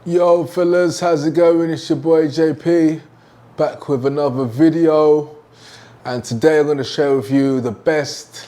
Yo fellas, how's it going? It's your boy JP, back with another video. And today I'm going to share with you the best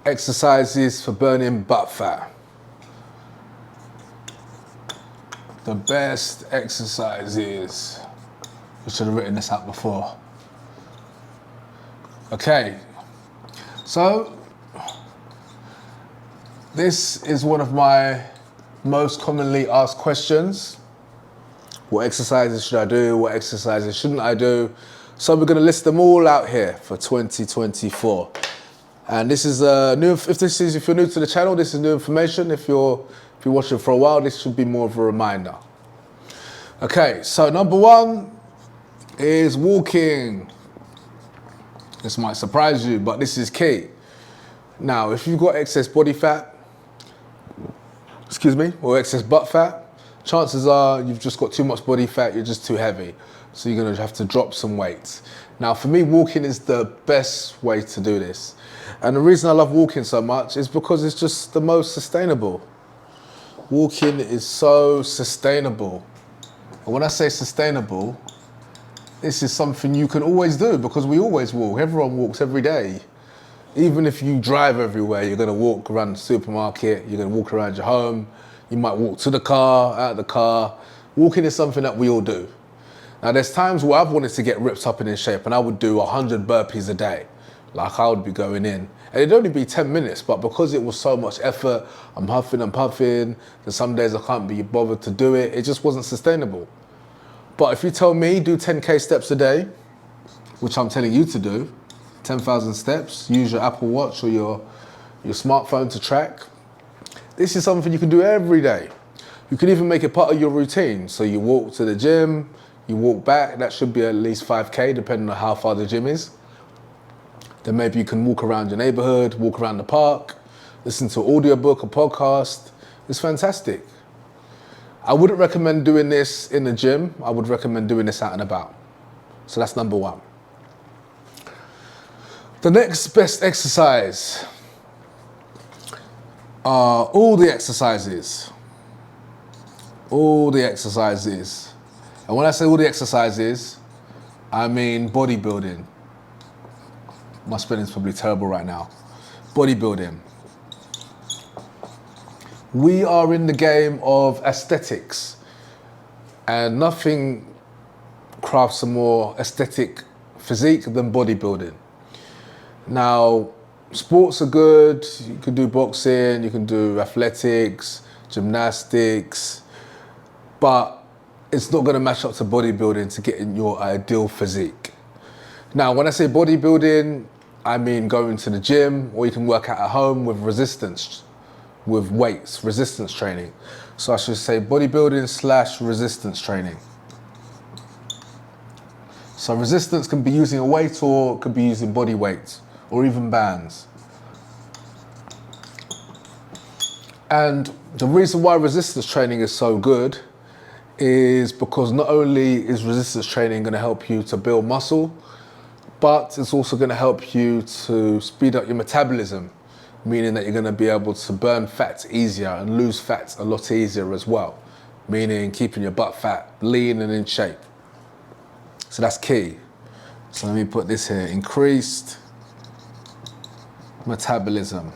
exercises for burning butt fat. The best exercises. I should have written this out before. Okay, so this is one of my most commonly asked questions. What exercises should I do? What exercises shouldn't I do? So we're going to list them all out here for 2024. And this is new. If you're new to the channel, this is new information. If you're watching for a while, this should be more of a reminder. Okay, so number one is walking. This might surprise you, but this is key. Now, if you've got excess body fat, or excess butt fat, chances are you've just got too much body fat, you're just too heavy. So you're gonna have to drop some weight. Now for me, walking is the best way to do this. And the reason I love walking so much is because it's just the most sustainable. Walking is so sustainable. And when I say sustainable, this is something you can always do because we always walk. Everyone walks every day. Even if you drive everywhere, you're gonna walk around the supermarket, you're gonna walk around your home, you might walk to the car, out of the car. Walking is something that we all do. Now there's times where I've wanted to get ripped up and in shape and I would do 100 burpees a day. Like I would be going in. And it'd only be 10 minutes, but because it was so much effort, I'm huffing and puffing, and some days I can't be bothered to do it, it just wasn't sustainable. But if you tell me, do 10K steps a day, which I'm telling you to do, 10,000 steps, use your Apple Watch or your smartphone to track. This is something you can do every day. You can even make it part of your routine. So you walk to the gym, you walk back, that should be at least 5K depending on how far the gym is. Then maybe you can walk around your neighborhood, walk around the park, listen to an audiobook or podcast. It's fantastic. I wouldn't recommend doing this in the gym. I would recommend doing this out and about. So that's number one. The next best exercise are all the exercises. All the exercises. And when I say all the exercises, I mean bodybuilding. My spelling's probably terrible right now. Bodybuilding. We are in the game of aesthetics, and nothing crafts a more aesthetic physique than bodybuilding. Now, sports are good. You can do boxing, you can do athletics, gymnastics, but it's not going to match up to bodybuilding to get in your ideal physique. Now, when I say bodybuilding, I mean going to the gym, or you can work out at home with resistance, with weights, resistance training. So I should say bodybuilding / resistance training. So resistance can be using a weight, or it could be using body weight, or even bands. And the reason why resistance training is so good is because not only is resistance training going to help you to build muscle, but it's also going to help you to speed up your metabolism, meaning that you're going to be able to burn fat easier and lose fat a lot easier as well, meaning keeping your butt fat lean and in shape. So that's key. So let me put this here, increased metabolism.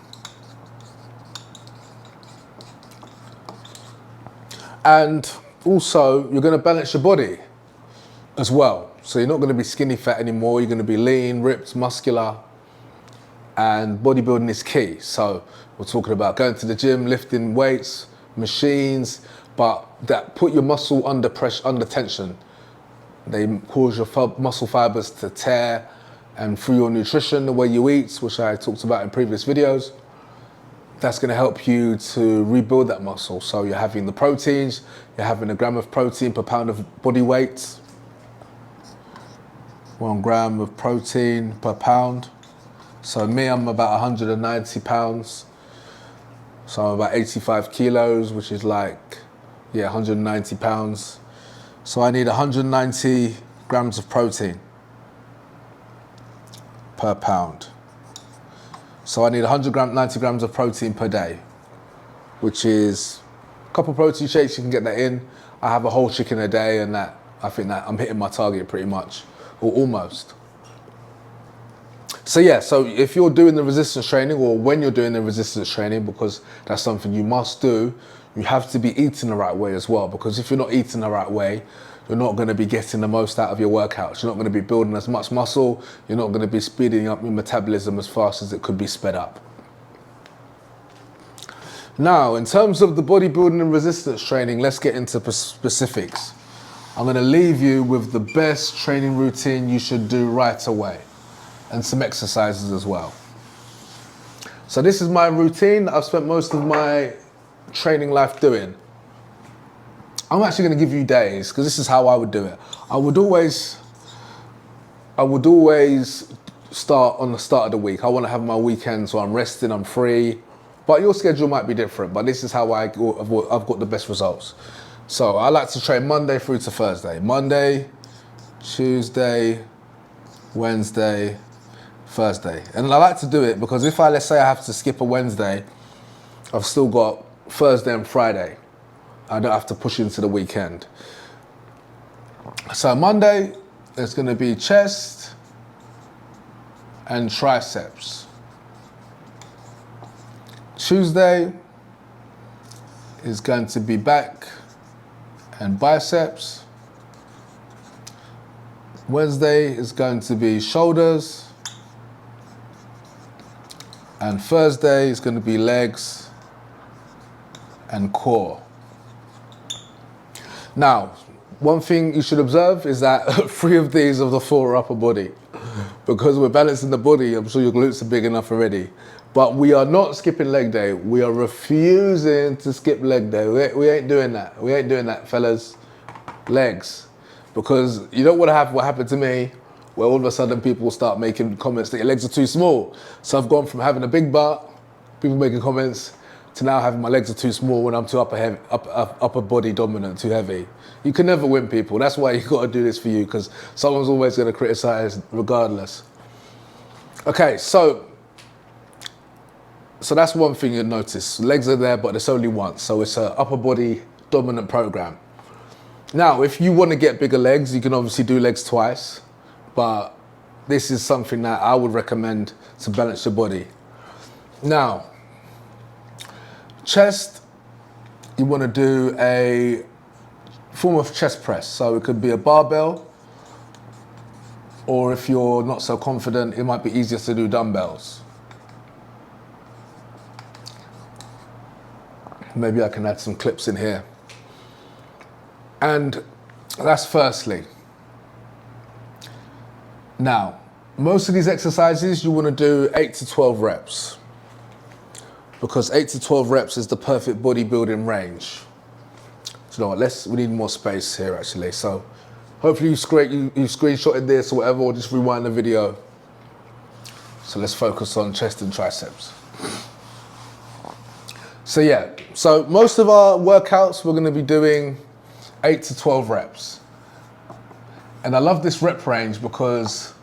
And also, you're going to balance your body as well. So you're not going to be skinny fat anymore. You're going to be lean, ripped, muscular. And bodybuilding is key. So we're talking about going to the gym, lifting weights, machines, but that put your muscle under pressure, under tension. They cause your muscle fibers to tear, and through your nutrition, the way you eat, which I talked about in previous videos, that's going to help you to rebuild that muscle. So you're having the proteins, you're having a gram of protein per pound of body weight, 1 gram of protein per pound. So me, I'm about 190 pounds. So I'm about 85 kilos, which is like, 190 pounds. So I need 190 grams of protein per pound. So I need 90 grams of protein per day, which is A couple protein shakes, you can get that in. I have a whole chicken a day, and that I think that I'm hitting my target pretty much, or almost. So yeah, so if you're doing the resistance training, or when you're doing the resistance training, because that's something you must do, you have to be eating the right way as well. Because if you're not eating the right way, you're not going to be getting the most out of your workouts. You're not going to be building as much muscle. You're not going to be speeding up your metabolism as fast as it could be sped up. Now, in terms of the bodybuilding and resistance training, let's get into specifics. I'm going to leave you with the best training routine you should do right away, and some exercises as well. So this is my routine that I've spent most of my training life doing. I'm actually going to give you days, because this is how I would do it. I would always start on the start of the week. I want to have my weekend, so I'm resting, I'm free. But your schedule might be different, but this is how I've got the best results. So I like to train Monday through to Thursday. Monday, Tuesday, Wednesday, Thursday. And I like to do it because if let's say I have to skip a Wednesday, I've still got Thursday and Friday. I don't have to push into the weekend. So Monday, it's going to be chest and triceps. Tuesday is going to be back and biceps. Wednesday is going to be shoulders. And Thursday is going to be legs and core. Now, one thing you should observe is that 3 of these of the 4 are upper body. Because we're balancing the body, I'm sure your glutes are big enough already. But we are not skipping leg day. We are refusing to skip leg day. We ain't doing that. We ain't doing that, fellas. Legs. Because you don't want to have what happened to me, where all of a sudden people start making comments that your legs are too small. So I've gone from having a big butt, people making comments, to now having my legs are too small when I'm too upper body dominant, too heavy. You can never win, people. That's why you got to do this for you, because someone's always going to criticize regardless. Okay, so that's one thing you'll notice. Legs are there, but it's only once. So it's an upper body dominant program. Now, if you want to get bigger legs, you can obviously do legs twice. But this is something that I would recommend to balance your body. Now, chest, you want to do a form of chest press. So it could be a barbell, or if you're not so confident, it might be easier to do dumbbells. Maybe I can add some clips in here. And that's firstly. Now, most of these exercises you want to do 8 to 12 reps. Because 8 to 12 reps is the perfect bodybuilding range. So you know what, we need more space here actually. So hopefully you screenshotted this or whatever, or just rewind the video. So let's focus on chest and triceps. So yeah, so most of our workouts we're going to be doing 8 to 12 reps. And I love this rep range because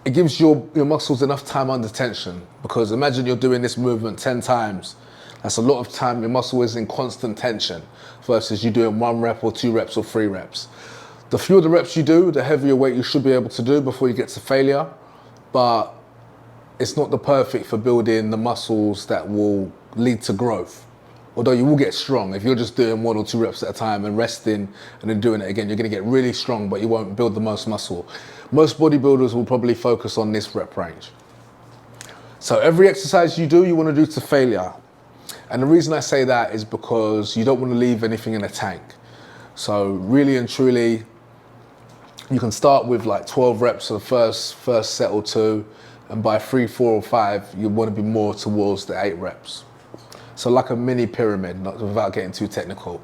it gives your muscles enough time under tension. Because imagine you're doing this movement 10 times. That's a lot of time your muscle is in constant tension versus you doing 1 rep or 2 reps or 3 reps. The fewer the reps you do, the heavier weight you should be able to do before you get to failure. But it's not the perfect for building the muscles that will lead to growth. Although you will get strong. If you're just doing 1 or 2 reps at a time and resting and then doing it again, you're going to get really strong, but you won't build the most muscle. Most bodybuilders will probably focus on this rep range. So every exercise you do, you want to do to failure. And the reason I say that is because you don't want to leave anything in the tank. So really and truly, you can start with like 12 reps for the first set or 2, and by 3, 4, or 5, you want to be more towards the 8 reps. So like a mini pyramid, without getting too technical.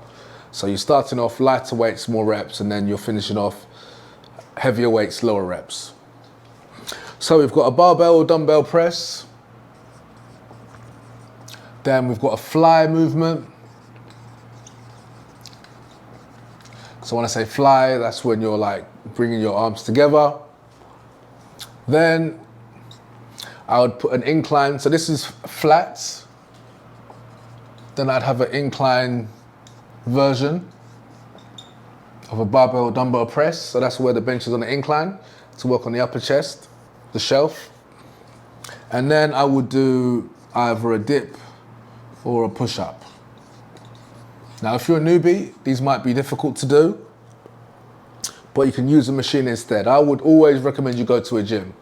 So you're starting off lighter weights, more reps, and then you're finishing off heavier weights, lower reps. So we've got a barbell or dumbbell press. Then we've got a fly movement. So when I say fly, that's when you're like bringing your arms together. Then I would put an incline. So this is flat. Then I'd have an incline version of a barbell dumbbell press. So that's where the bench is on the incline to work on the upper chest, the shelf. And then I would do either a dip or a push-up. Now, if you're a newbie, these might be difficult to do, but you can use a machine instead. I would always recommend you go to a gym.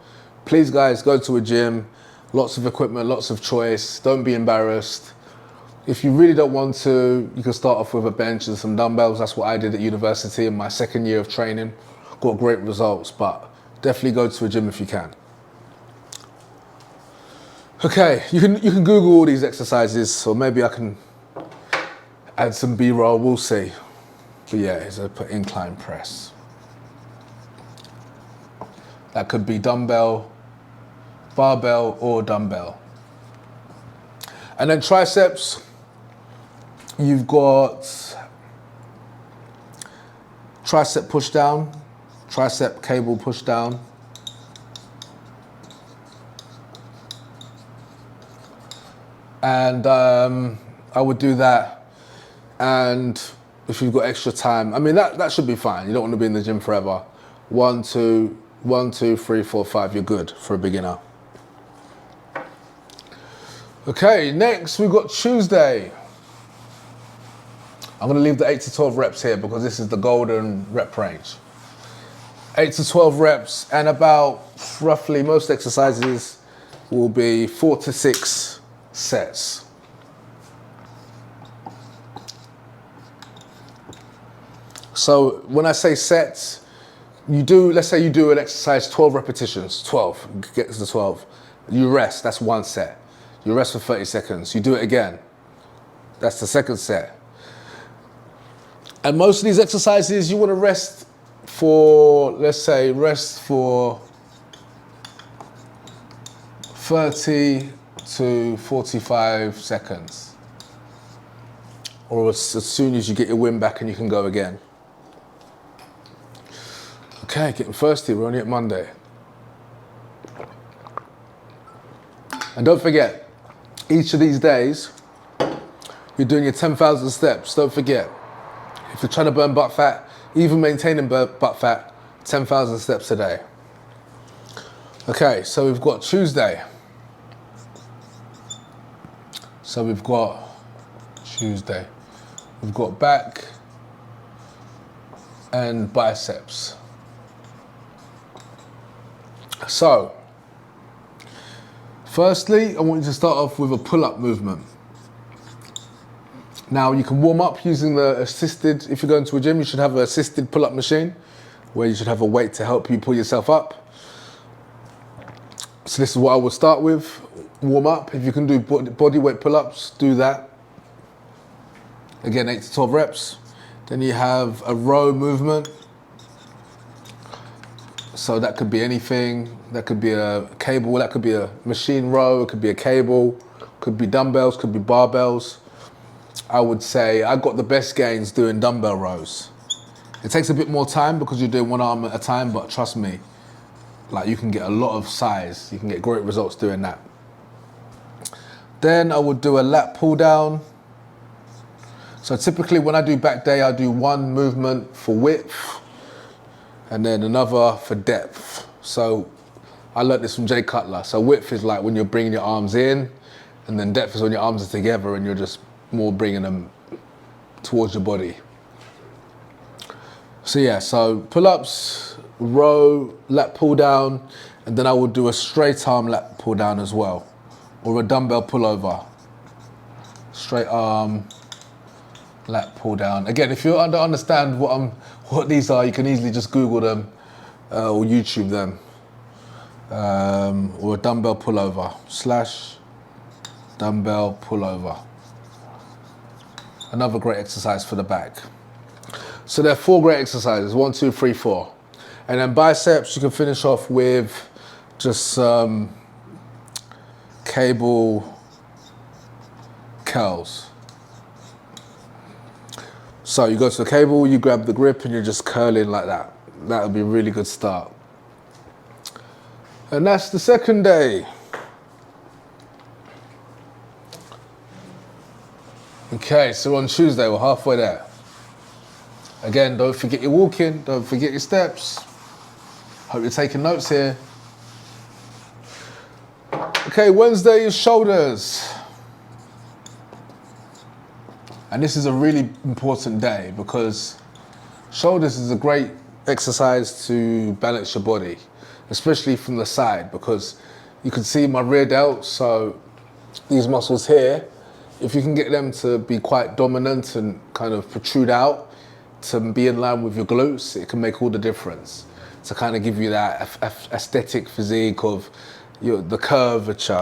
Please, guys, go to a gym. Lots of equipment, lots of choice. Don't be embarrassed. If you really don't want to, you can start off with a bench and some dumbbells. That's what I did at university in my second year of training. Got great results, but definitely go to a gym if you can. Okay, you can Google all these exercises, or maybe I can add some B-roll, we'll see. But yeah, it's a incline press. That could be dumbbell, barbell, or dumbbell. And then triceps, you've got tricep push down, tricep cable push down. And I would do that. And if you've got extra time, I mean, that should be fine. You don't want to be in the gym forever. 1, 2, 3, 4, 5, you're good for a beginner. Okay, next we've got Tuesday. I'm gonna leave the 8 to 12 reps here because this is the golden rep range. 8 to 12 reps, and about roughly most exercises will be 4 to 6 sets. So when I say sets, let's say you do an exercise 12 repetitions, 12, get to the 12. You rest, that's one set. You rest for 30 seconds, you do it again. That's the second set. And most of these exercises, you want to rest for, let's say, rest for 30 to 45 seconds. Or as soon as you get your wind back and you can go again. Okay, getting thirsty, we're only at Monday. And don't forget, each of these days, you're doing your 10,000 steps. Don't forget, if you're trying to burn butt fat, even maintaining butt fat, 10,000 steps a day. Okay, so we've got Tuesday. So we've got Tuesday. We've got back and biceps. So, firstly, I want you to start off with a pull-up movement. Now, you can warm up using the assisted, if you're going to a gym, you should have an assisted pull-up machine where you should have a weight to help you pull yourself up. So this is what I would start with, warm up. If you can do body weight pull-ups, do that. Again, 8 to 12 reps. Then you have a row movement. So that could be anything. That could be a cable, that could be a machine row, it could be a cable, could be dumbbells, could be barbells. I would say I got the best gains doing dumbbell rows. It takes a bit more time because you're doing one arm at a time, but trust me, like you can get a lot of size. You can get great results doing that. Then I would do a lat pull down. So typically when I do back day, I do one movement for width and then another for depth. So I learned this from Jay Cutler. So width is like when you're bringing your arms in, and then depth is when your arms are together and you're just more bringing them towards your body. So yeah, so pull-ups, row, lat pull down, and then I would do a straight arm lat pull down as well, or a dumbbell pullover. Straight arm, lat pull down. Again, if you don't understand what these are, you can easily just Google them or YouTube them. Or a dumbbell pullover / dumbbell pullover. Another great exercise for the back. So there are 4 great exercises, 1, 2, 3, 4. And then biceps, you can finish off with just cable curls. So you go to the cable, you grab the grip and you're just curling like that. That would be a really good start. And that's the second day. Okay, so on Tuesday, we're halfway there. Again, don't forget your walking, don't forget your steps. Hope you're taking notes here. Okay, Wednesday is shoulders. And this is a really important day because shoulders is a great exercise to balance your body, especially from the side, because you can see my rear delts, so these muscles here, if you can get them to be quite dominant and kind of protrude out to be in line with your glutes, it can make all the difference to kind of give you that aesthetic physique of the curvature.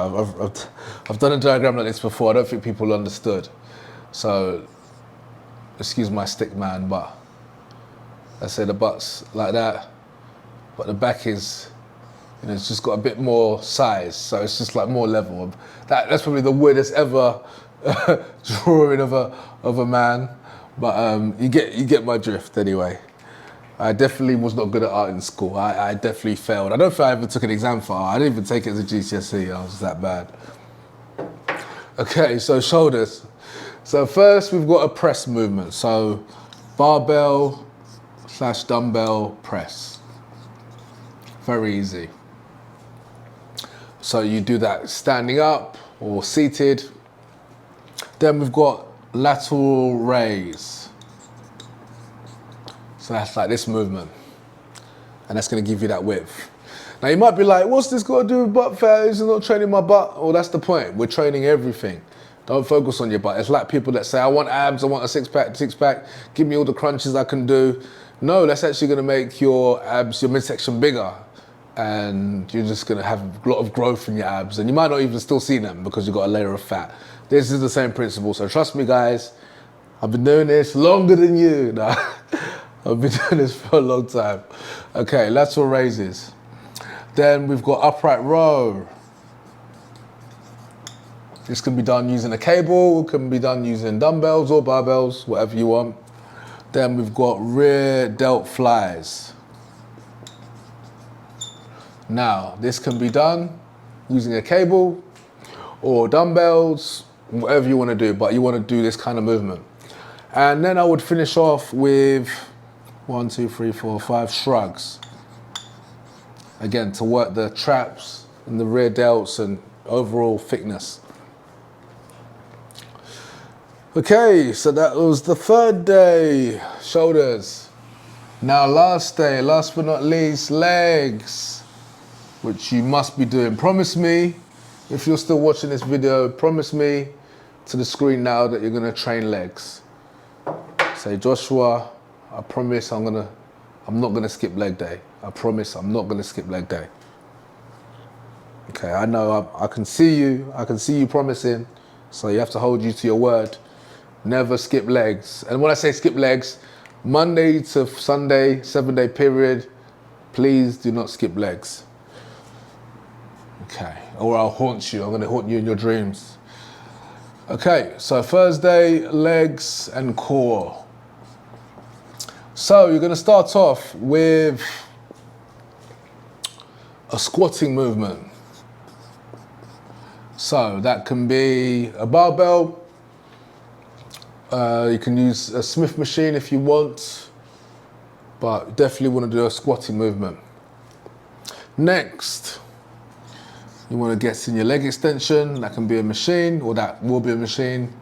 I've done a diagram like this before. I don't think people understood. So, excuse my stick man, but let's say the butt's like that, but the back is, it's just got a bit more size, so it's just like more level. That's probably the weirdest ever drawing of a man, but you get my drift anyway. I definitely was not good at art in school. I definitely failed. I don't think I ever took an exam for art. I didn't even take it as a GCSE. I was that bad. Okay, so shoulders. So first we've got a press movement. So barbell / dumbbell press. Very easy. So you do that standing up or seated. Then we've got lateral raise. So that's like this movement. And that's gonna give you that width. Now you might be like, what's this got to do with butt fat? This is not training my butt. Well, that's the point. We're training everything. Don't focus on your butt. It's like people that say, I want abs, I want a six pack, give me all the crunches I can do. No, that's actually gonna make your abs, your midsection bigger. And you're just gonna have a lot of growth in your abs. And you might not even still see them because you've got a layer of fat. This is the same principle. So trust me, guys, I've been doing this longer than you. No, I've been doing this for a long time. Okay, lateral raises. Then we've got upright row. This can be done using a cable, can be done using dumbbells or barbells, whatever you want. Then we've got rear delt flies. Now, this can be done using a cable or dumbbells, whatever you want to do, but you want to do this kind of movement. And then I would finish off with 1, 2, 3, 4, 5 shrugs. Again, to work the traps and the rear delts and overall thickness. Okay, so that was the third day, shoulders. Now last day, last but not least, legs, which you must be doing. Promise me, if you're still watching this video, promise me to the screen now that you're gonna train legs. Say, Joshua, I promise I'm not gonna skip leg day. I promise I'm not gonna skip leg day. Okay, I know, I can see you promising, so you have to hold you to your word. Never skip legs. And when I say skip legs, Monday to Sunday, 7-day period, please do not skip legs. Okay, or I'll haunt you. I'm gonna haunt you in your dreams. Okay, so Thursday, legs and core. So you're gonna start off with a squatting movement. So that can be a barbell. You can use a Smith machine if you want, but definitely want to do a squatting movement. Next, you want to get in your leg extension. That can be a machine, or that will be a machine.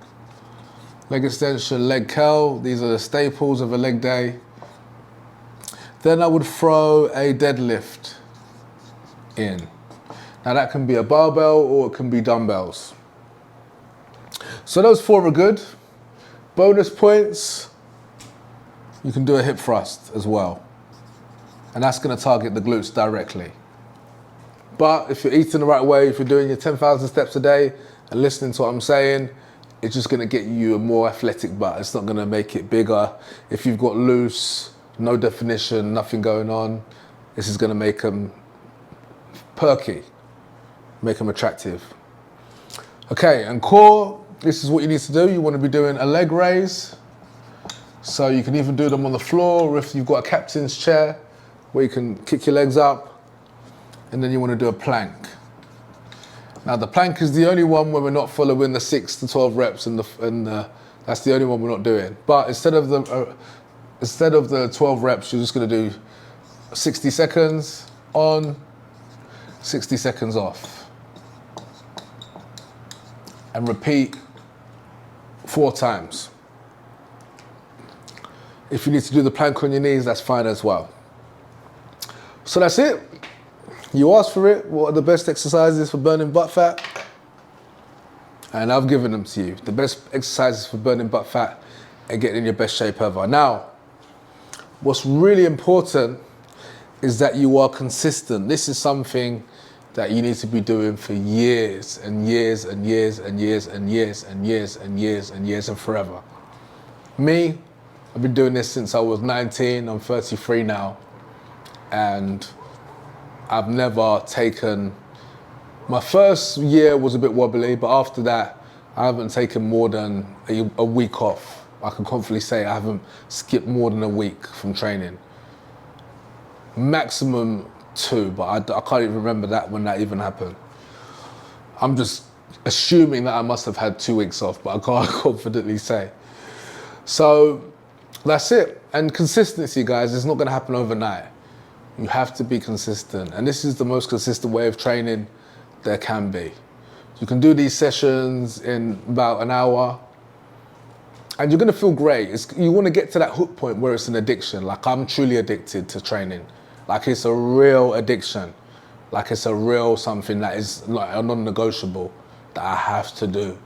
Leg extension, leg curl. These are the staples of a leg day. Then I would throw a deadlift in. Now that can be a barbell or it can be dumbbells. So those 4 are good. Bonus points, you can do a hip thrust as well. And that's gonna target the glutes directly. But if you're eating the right way, if you're doing your 10,000 steps a day and listening to what I'm saying, it's just gonna get you a more athletic butt. It's not gonna make it bigger. If you've got loose, no definition, nothing going on, this is gonna make them perky, make them attractive. Okay, and core, this is what you need to do. You want to be doing a leg raise. So you can even do them on the floor, or if you've got a captain's chair where you can kick your legs up, and then you want to do a plank. Now the plank is the only one where we're not following the 6 to 12 reps and the That's the only one we're not doing. But instead of the 12 reps, you're just gonna do 60 seconds on, 60 seconds off. And repeat 4 times. If you need to do the plank on your knees, that's fine as well. So that's it. You asked for it. What are the best exercises for burning butt fat? And I've given them to you. The best exercises for burning butt fat and getting in your best shape ever. Now, what's really important is that you are consistent. This is something that you need to be doing for years and years and years and years and years and years and years and years and forever. Me, I've been doing this since I was 19. I'm 33 now. And I've never taken, my first year was a bit wobbly, but after that, I haven't taken more than a week off. I can confidently say I haven't skipped more than a week from training. Maximum 2, but I can't even remember that when that even happened. I'm just assuming that I must have had 2 weeks off, but I can't confidently say. So that's it. And consistency, guys, it's not gonna happen overnight. You have to be consistent. And this is the most consistent way of training there can be. You can do these sessions in about an hour and you're gonna feel great. You wanna get to that hook point where it's an addiction. Like I'm truly addicted to training. Like it's a real addiction. Like it's a real something that is like a non-negotiable that I have to do.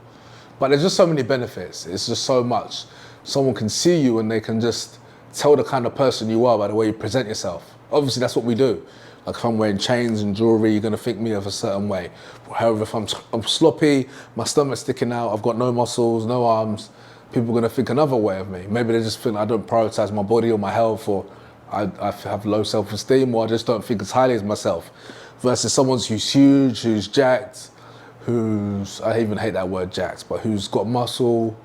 But there's just so many benefits. It's just so much. Someone can see you and they can just tell the kind of person you are by the way you present yourself. Obviously, that's what we do. Like if I'm wearing chains and jewelry, you're gonna think me of a certain way. However, if I'm sloppy, my stomach's sticking out, I've got no muscles, no arms, people are gonna think another way of me. Maybe they just think I don't prioritize my body or my health, or I have low self-esteem, or I just don't think as highly as myself. Versus someone who's huge, who's jacked, I even hate that word jacked, but who's got muscle.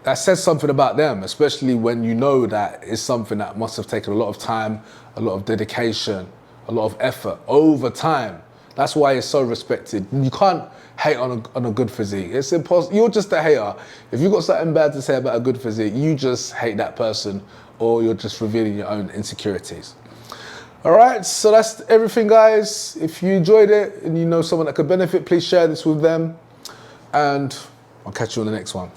That says something about them, especially when you know that it's something that must have taken a lot of time, a lot of dedication, a lot of effort over time. That's why it's so respected. You can't hate on a good physique. It's impossible. You're just a hater. If you've got something bad to say about a good physique, you just hate that person, or you're just revealing your own insecurities. All right, so that's everything, guys. If you enjoyed it and you know someone that could benefit, please share this with them. And I'll catch you on the next one.